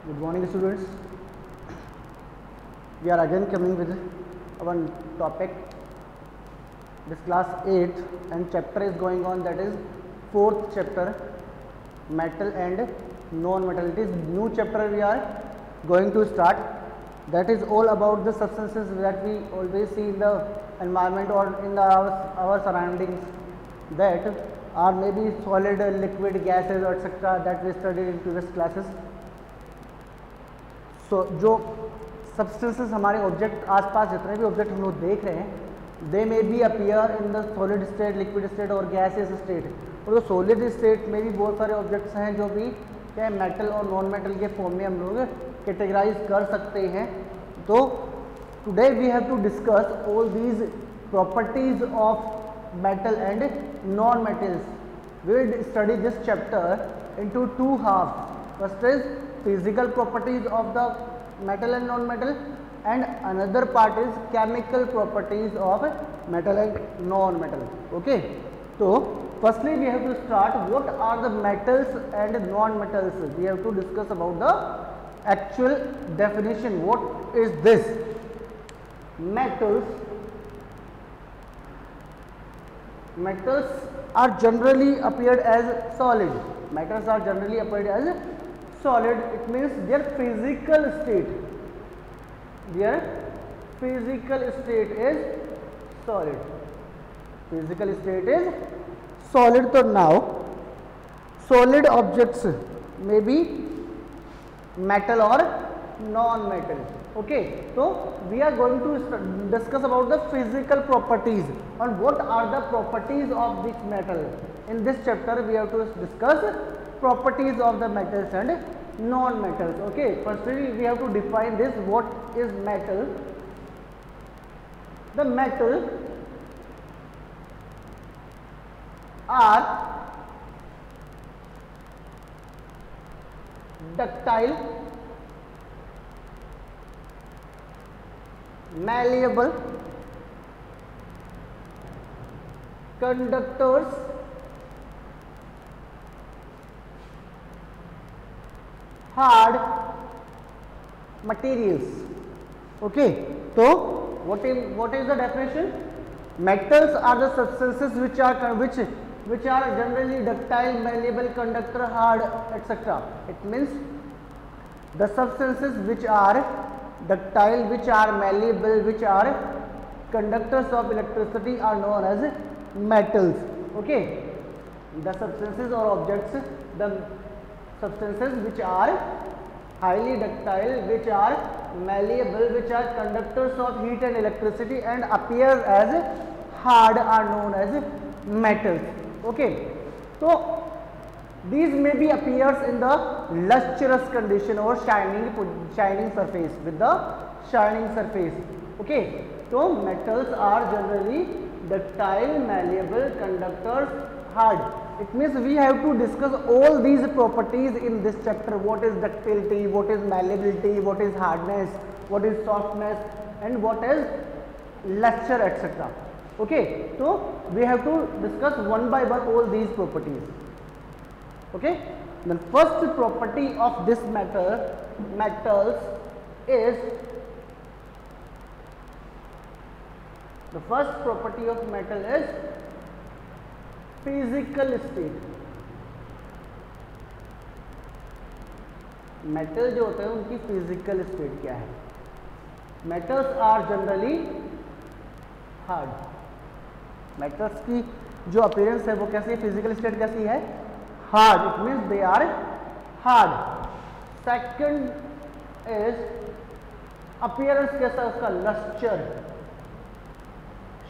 Good morning, students. We are again coming with our topic. This class 8 and chapter is going on, that is 4th chapter, metal and non-metal. It is new chapter we are going to start. That is all about the substances that we always see in the environment or in our surroundings, that are maybe solid, liquid, gases, etc. that we studied in previous classes. So जो substances हमारे object आसपास जितने भी object हम लोग देख रहे हैं, they may be appear in the solid state, liquid state और गैसेस स्टेट. और तो सॉलिड स्टेट में भी बहुत सारे ऑब्जेक्ट्स हैं जो भी क्या मेटल और नॉन मेटल के फॉर्म में हम लोग कैटेगराइज कर सकते हैं. तो today we have to discuss all these properties of metal and non metals. We will study this chapter into two half. First is physical properties of the metal and non-metal, and another part is chemical properties of metal and non-metal. Okay, so firstly we have to start what are the metals and non-metals. We have to discuss about the actual definition. What is this? Metals are generally appeared as solid. Metals are generally appeared as solid. It means their physical state is solid. Physical state is solid. So now solid objects may be metal or non-metal. Okay, so we are going to discuss about the physical properties and what are the properties of this metal. In this chapter we have to discuss properties of the metals and non-metals. Okay, firstly we have to define this. What is metal? The metal are ductile, malleable, conductors, hard materials. Okay, so what is the definition? Metals are the substances which are generally ductile, malleable, conductor, hard, etc. It means the substances which are ductile, which are malleable, which are conductors of electricity are known as metals. Okay, the substances or objects, the substances which are highly ductile, which are malleable, which are conductors of heat and electricity and appear as hard are known as metals. Okay, so these may be appears in the lustrous condition or shining surface, with the shining surface. Okay, so metals are generally ductile, malleable, conductors, hard. It means we have to discuss all these properties in this chapter. What is ductility, what is malleability, what is hardness, what is softness, and what is luster, etc. Okay, so we have to discuss one by one all these properties. Okay, the first property of this metals is, the first property of metal is physical state. Metal जो होते हैं उनकी physical state क्या है? Metals are generally hard. Metals की जो appearance है वो कैसी है? फिजिकल स्टेट कैसी है? Hard. It means they are hard. Second is appearance कैसा है उसका? लस्टर.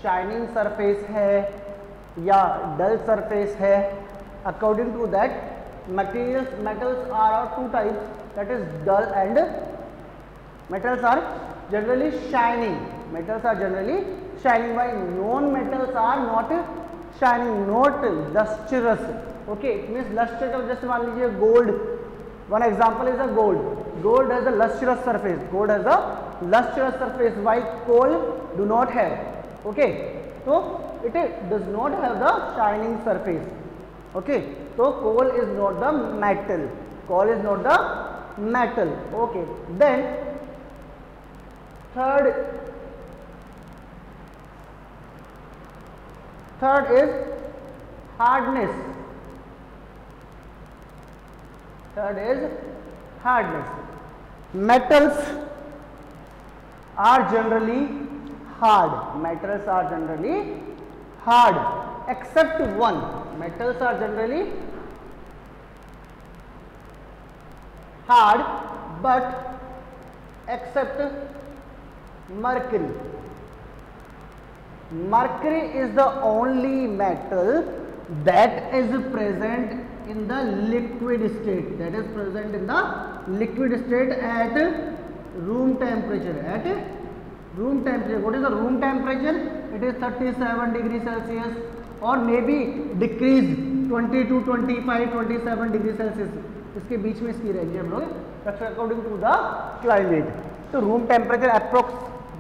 शाइनिंग सरफेस है या डल सरफेस है. According to that metals are of two types, that is dull and metals are generally shining. Metals are generally shining, while non-metals are not shining, not lustrous. Okay, it means luster का जैसे मान लीजिए gold. One example is a gold. Gold has a lustrous surface. Gold has a lustrous surface, while coal do not have. Okay, so it does not have the shining surface. Okay, so coal is not the metal. Coal is not the metal. Okay, then third is hardness. Third is hardness. Metals are generally hard. Metals are generally hard, except one. Metals are generally hard, but except mercury. Mercury is the only metal that is present in the liquid state. That is present in the liquid state at room temperature. At room temperature. What is the room temperature? It is 37 degrees Celsius, or maybe decrease 20 to 25, 27 degree Celsius. इसके बीच में इसकी range हम लोग according to the climate. तो room temperature approx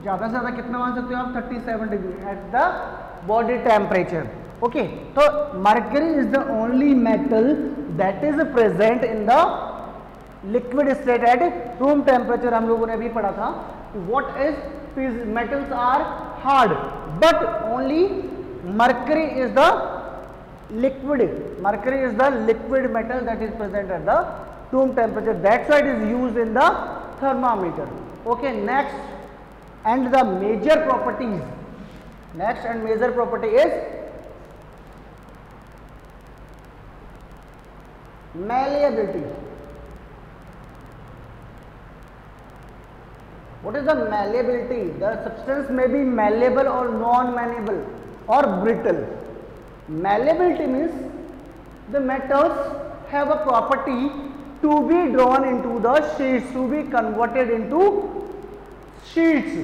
ज़्यादा से ज़्यादा कितना मान सकते हो आप? 37 degree at the body temperature. Okay, तो mercury is the only metal that is present in the liquid state at room temperature. हम लोगों ने अभी पढ़ा था what is metals are hard, but only mercury is the liquid. Mercury is the liquid metal that is present at the room temperature. That's why it is used in the thermometer. Okay, next and the major properties. Next and major property is malleability. What is the malleability? The substance may be malleable or non-malleable or brittle. Malleability means the metals have a property to be drawn into the sheets, to be converted into sheets.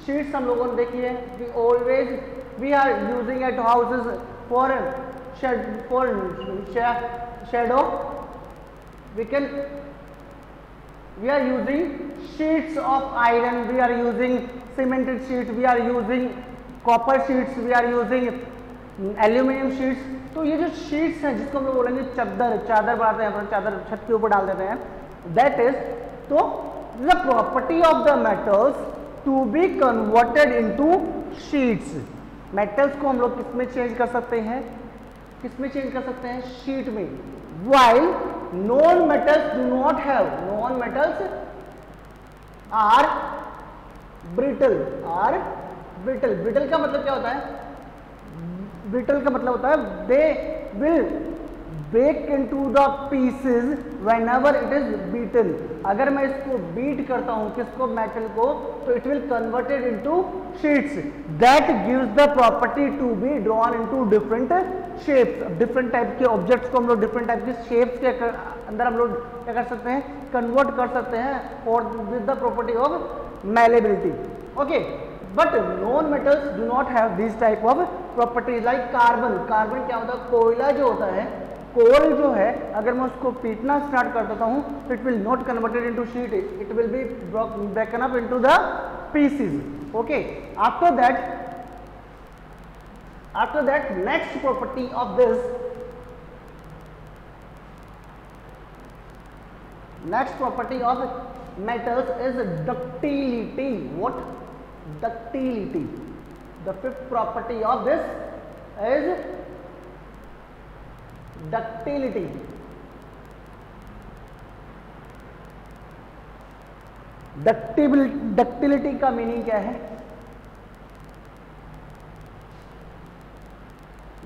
Sheets हम लोगों ने देखी है कि always we are using at houses for shadow. We are using sheets of iron. We are using cemented sheets. We are using copper sheets. We are using aluminium sheets. तो ये जो sheets हैं जिसको हम लोग बोलेंगे चादर बनाते हैं, चादर छत के ऊपर डाल देते हैं, दैट इज तो the property of the metals to be converted into sheets. Metals को हम लोग किस में चेंज कर सकते हैं? किस में चेंज कर सकते हैं? शीट में. While non metals do not have, non metals are brittle. Brittle का मतलब क्या होता है? ब्रिटल का मतलब होता है they will break into the pieces whenever it is beaten. अगर मैं इसको बीट करता हूं, किसको? मेटल को, तो it will converted into sheets. That gives the property to be drawn into different shapes. Different type के ऑब्जेक्ट्स को हम लोग डिफरेंट टाइप के शेप्स के अंदर हम लोग क्या कर सकते हैं? कन्वर्ट कर सकते हैं और with the property of malleability. Okay, but non metals do not have this type of properties. Like carbon. Carbon क्या होता है? कोयला जो होता है, कोल जो है, अगर मैं उसको पीटना स्टार्ट कर देता हूं तो it will not converted into sheet, it will be broken up into the pieces. Okay, after that next property of this, next property of metals is ductility. What? Ductility. The fifth property of this is ductility. Ductility का meaning क्या है?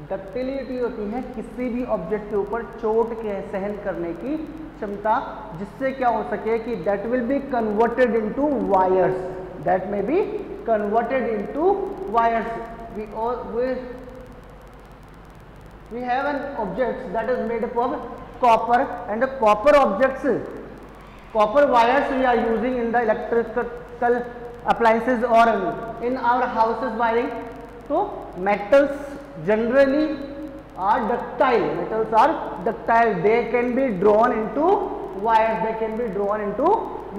Ductility होती है किसी भी object के ऊपर चोट के सहन करने की क्षमता, जिससे क्या हो सके कि that will be converted into wires. That may be converted into wires. we have an object that is made up of copper, and the copper objects, copper wires we are using in the electrical appliances or in our houses wiring. So metals generally are ductile. Metals are ductile. They can be drawn into wires. They can be drawn into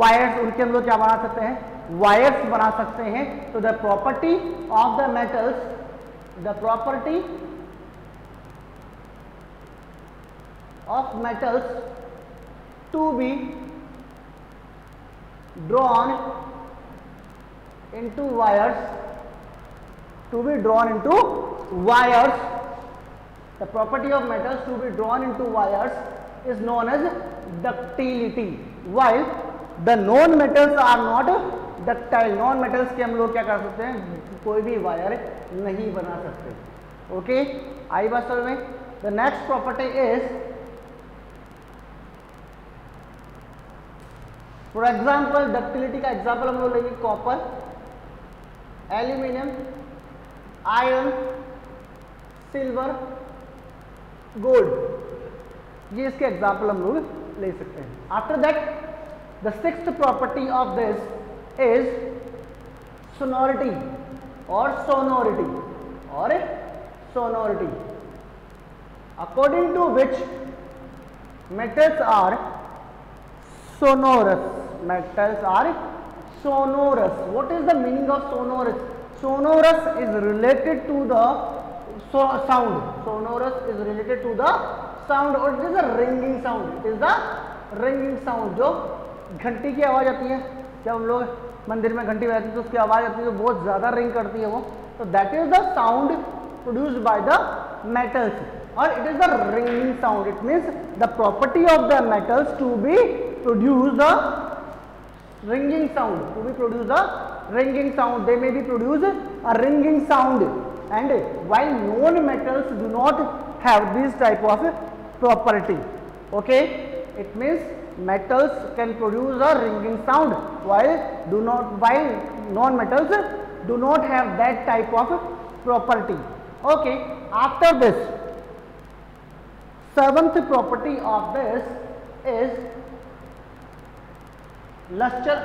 wires. उनके हम लोग क्या बना सकते हैं? Wires बना सकते हैं. So the property of the metals, the property of metals to be drawn into wires, to be drawn into wires. The property of metals to be drawn into wires is known as ductility, while the non metals are not ductile. non metals के हम लोग क्या कर सकते हैं, कोई भी wire नहीं बना सकते. ओके, आई बात समझ में. The next property is, for example ductility का एग्जाम्पल हम लोग लेंगे copper, aluminium, iron, silver, gold. ये इसके एग्जाम्पल हम लोग ले सकते हैं. After that the sixth property of this is sonority और सोनोरिटी और sonority, according to which metals are sonorous. Metals are sonorous. What is the meaning of sonorous? Sonorous is related to the sound. Sonorous is related to the sound, or it is a ringing sound. It is the ringing sound. जो घंटी की आवाज आती है, जब हम लोग मंदिर में घंटी बजाती है तो उसकी आवाज आती है, तो बहुत ज्यादा रिंग करती है वो, तो that is the sound produced by the metals, or it is the ringing sound. It means the property of the metals to be produce the ringing sound. To be produce the ringing sound, they may be produce a ringing sound, and while non-metals do not have this type of property. Okay, it means metals can produce a ringing sound, while non-metals do not have that type of property. Okay, after this, seventh property of this is luster,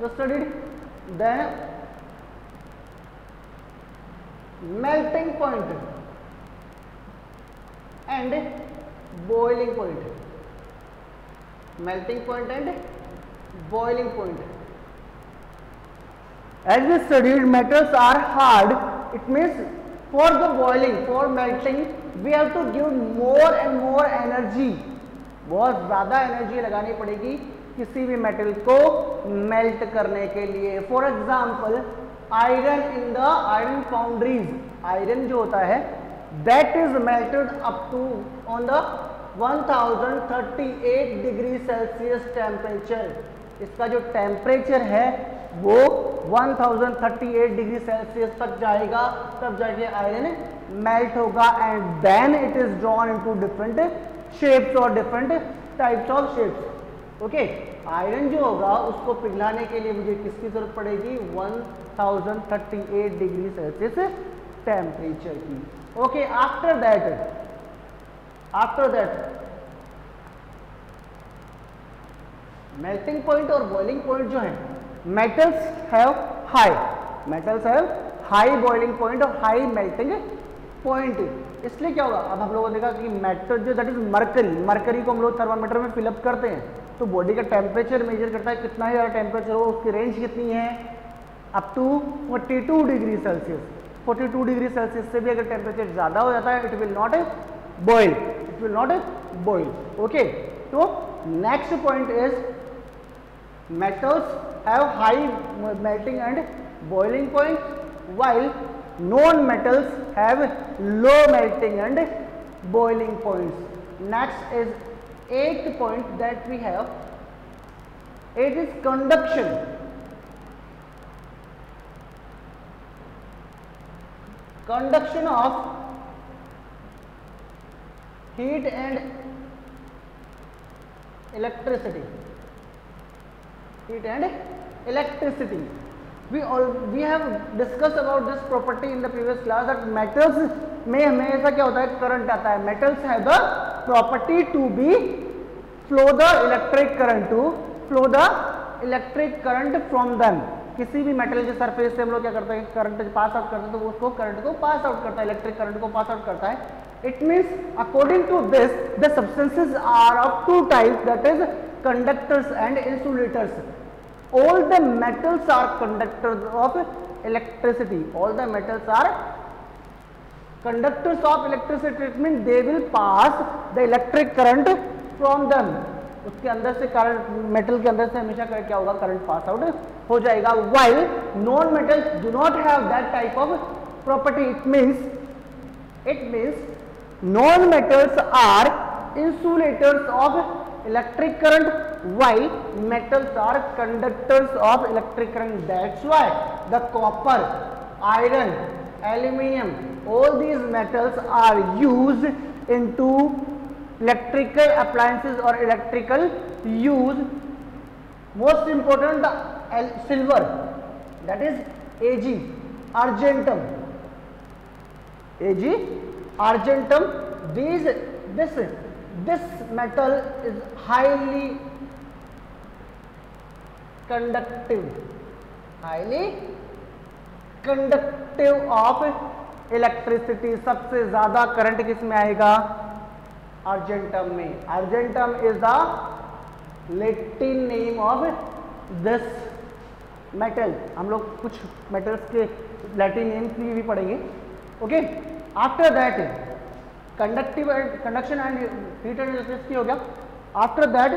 we studied. Then melting point and boiling point. Melting point and boiling point. As we studied, metals are hard. It means for the boiling, for melting, we have to give more and more energy. बहुत ज़्यादा energy लगानी पड़ेगी किसी भी metal को melt करने के लिए. For example iron in the iron foundries, iron जो होता है that is melted up to on the 1038 degree Celsius temperature. इसका जो टेम्परेचर है वो 1038 डिग्री सेल्सियस तक जाएगा, तब जाके आयरन मेल्ट होगा, and then it is drawn into different shapes और different types of shapes. Okay, iron जो होगा उसको पिघलाने के लिए मुझे किसकी जरूरत पड़ेगी, 1038 डिग्री सेल्सियस टेम्परेचर की. Okay, after that melting point और बॉइलिंग पॉइंट जो है, metals have high boiling point और high melting point. इसलिए क्या होगा, अब हम लोगों ने देखा कि मेटल जो दैट इज मरकरी को हम लोग थर्मामीटर में फिलअप करते हैं तो बॉडी का टेम्परेचर मेजर करता है, कितना ही ज़्यादा टेम्परेचर हो, उसकी रेंज कितनी है, up to 42 degree Celsius. 42 degree Celsius से भी अगर टेम्परेचर ज़्यादा हो जाता है, it will not boil. Okay, तो next point is metals have high melting and boiling points, while non-metals have low melting and boiling points. Next is 8th point that we have. 8 is conduction. Conduction of heat and electricity. Heat and electricity. We have discussed about this property in the previous class that metals में हमेशा क्या होता है, current आता है. Metals have the property to be flow the electric current from them. किसी भी metal के सरफेस से हम लोग क्या करते हैं, करंट पास आउट करते हैं, तो उसको करंट को पास आउट करता है, इलेक्ट्रिक करंट को पास आउट करता है. It means according to this the substances are of two types, that is conductors and insulators. All the metals are conductors of electricity. All the metals are conductors of electricity. It means they will pass the electric current from them. उसके अंदर से current, metal के अंदर से हमेशा क्या होगा, current pass out हो जाएगा. While non metals do not have that type of property. It means non metals are insulators of electric current while metals are conductors of electric current. That's why the copper, iron, aluminum, all these metals are used into electrical appliances or electrical use. Most important, the silver, that is Ag, argentum. Ag, argentum. This metal is highly conductive of electricity. सबसे ज्यादा current किस में आएगा, argentum में. Argentum is the Latin name of this metal. हम लोग कुछ metals के लैटिन नेम भी पढ़ेंगे. Okay, after that conduction and heat and electricity हो गया. After that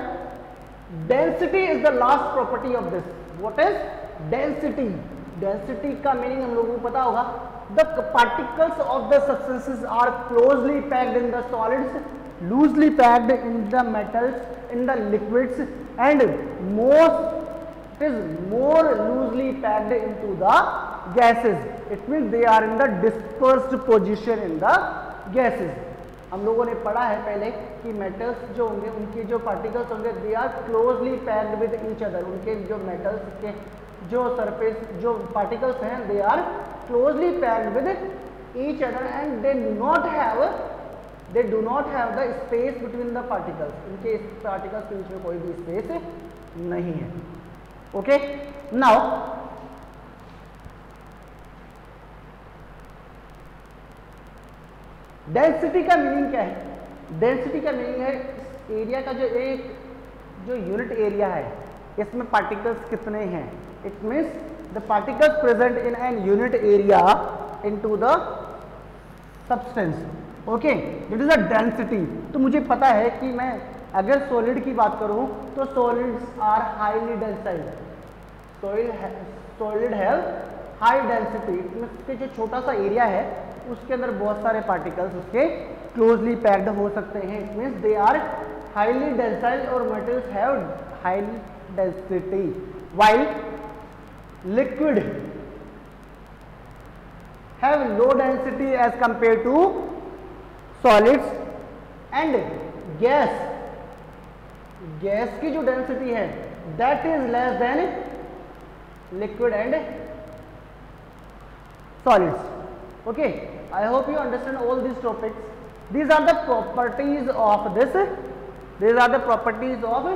density is the last property of this. What is density? Density का meaning हम लोगों को पता होगा. The particles of the substances are closely packed in the solids, loosely packed in the metals, in the liquids and more loosely packed into the gases. It means they are in the dispersed position in the gases. हम लोगों ने पढ़ा है पहले कि metals जो होंगे उनके जो पार्टिकल्स होंगे they are closely packed with each other. उनके जो मेटल्स के जो सरफेस जो पार्टिकल्स हैं they are closely packed with each other and they do not have the space between the particles. उनके पार्टिकल्स के बीच में कोई भी स्पेस नहीं है. ओके, नाउ डेंसिटी का मीनिंग क्या है? डेंसिटी का मीनिंग है एरिया का जो यूनिट एरिया है इसमें पार्टिकल्स कितने हैं. It means the particles present in an unit area into the substance. Okay, that is a density. तो मुझे पता है कि मैं अगर सॉलिड की बात करूं तो solids are highly densile. Solid have high density. इसके जो छोटा सा एरिया है उसके अंदर बहुत सारे पार्टिकल्स उसके क्लोजली पैक्ड हो सकते हैं. It means they are highly densile और metals have highly density. While liquid have low density as compare to solids and gas की जो डेंसिटी है that is less than liquid and solids. Okay, I hope you understand all these topics. These are the properties of this. These are the properties of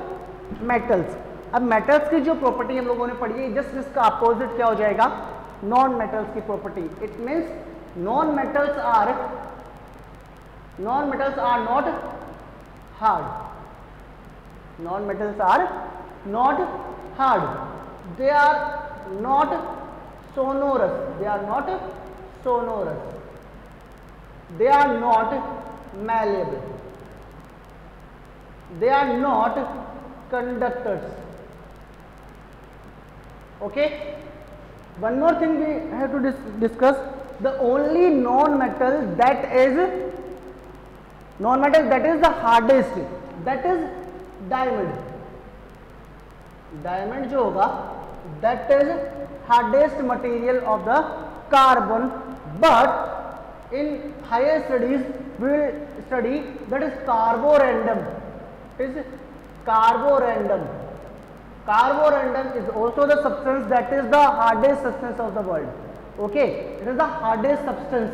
metals. अब metals की जो property हम लोगों ने पढ़ी है जस्ट इसका opposite क्या हो जाएगा, non metals की property. It means non metals are not hard. Non metals are not hard. They are not sonorous. They are not sonorous. They are not malleable. They are not conductors. Okay, one more thing we have to discuss. The only non-metal that is the hardest, that is diamond. Diamond जो होगा that is hardest material of the carbon. But in higher studies we will study that is carborundum. Carborundum is also the substance that is the hardest substance of the world. Okay, it is the hardest substance.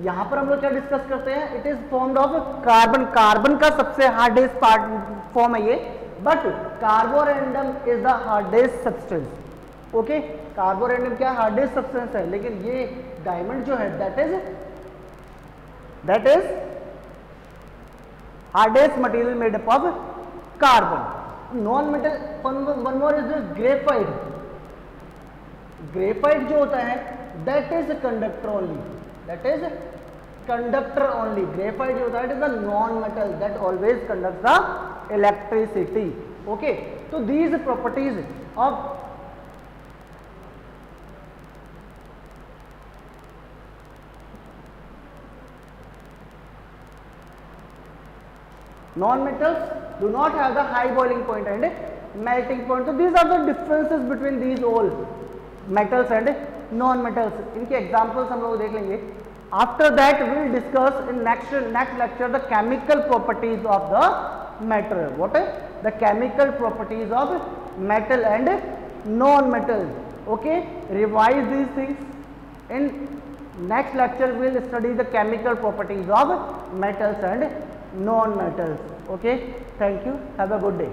यहाँ पर हम लोग क्या discuss करते हैं? It is formed of carbon. Carbon का सबसे hardest form है ये, but Carborundum is the hardest substance. Okay, Carborundum क्या हार्डेस्ट सब्सटेंस है, लेकिन ये डायमंड जो है that is hardest material made up of carbon. Non metal one more is graphite. Graphite जो होता है that is conductor only. That is conductor only. Graphite जो होता है, it is a non-metal that always conducts the electricity. Okay, so these properties of non-metals do not have the high boiling point and melting point. So these are the differences between these all metals and non-metals. इनके examples हम लोग देख लेंगे. After that we will discuss in next lecture the chemical properties of the metal. What is the chemical properties of metal and non-metal? Okay, revise these things. In next lecture we will study the chemical properties of metals and non-metals. Okay, thank you, have a good day.